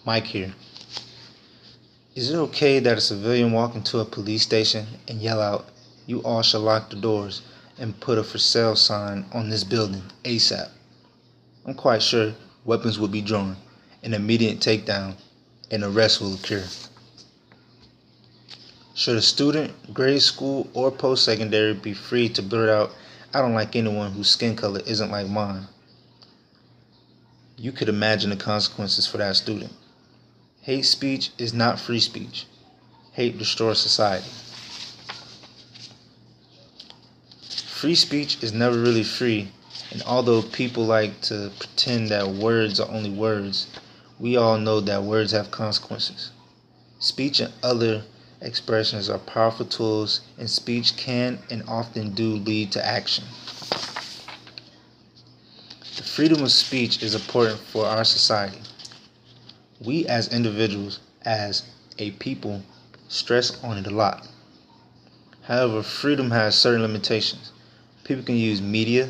Mike here. Is it okay that a civilian walk into a police station and yell out, "You all shall lock the doors," and put a for sale sign on this building ASAP? I'm quite sure weapons will be drawn, an immediate takedown, and arrest will occur. Should a student, grade school, or post-secondary be free to blurt out, "I don't like anyone whose skin color isn't like mine"? You could imagine the consequences for that student. Hate speech is not free speech. Hate destroys society. Free speech is never really free, and although people like to pretend that words are only words, we all know that words have consequences. Speech and other expressions are powerful tools, and speech can and often do lead to action. The freedom of speech is important for our society. We as individuals, as a people, stress on it a lot. However, freedom has certain limitations. People can use media,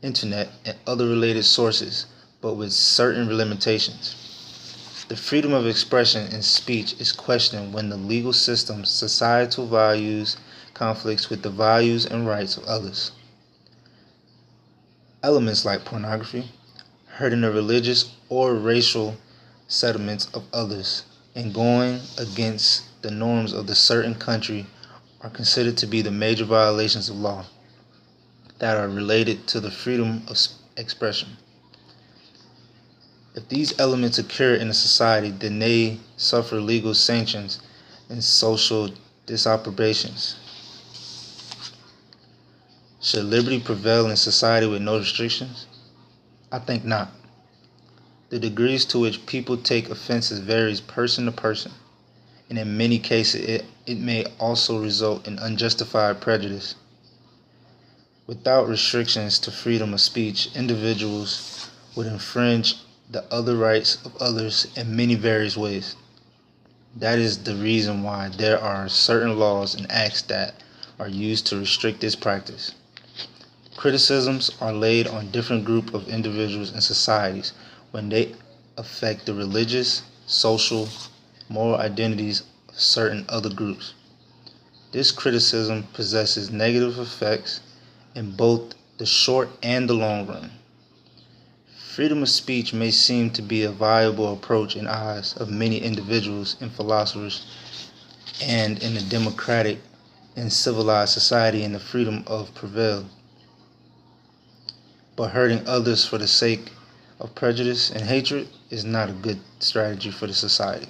internet, and other related sources, but with certain limitations. The freedom of expression and speech is questioned when the legal system's societal values conflicts with the values and rights of others. Elements like pornography, hurting the religious or racial sentiments of others, and going against the norms of the certain country are considered to be the major violations of law that are related to the freedom of expression. If these elements occur in a society, then they suffer legal sanctions and social disapprobations. Should liberty prevail in society with no restrictions? I think not. The degrees to which people take offenses varies person to person, and in many cases it may also result in unjustified prejudice. Without restrictions to freedom of speech, individuals would infringe the other rights of others in many various ways. That is the reason why there are certain laws and acts that are used to restrict this practice. Criticisms are laid on different groups of individuals and societies when they affect the religious, social, moral identities of certain other groups. This criticism possesses negative effects in both the short and the long run. Freedom of speech may seem to be a viable approach in eyes of many individuals and philosophers, and in a democratic and civilized society, and the freedom of prevail. But hurting others for the sake of prejudice and hatred is not a good strategy for the society.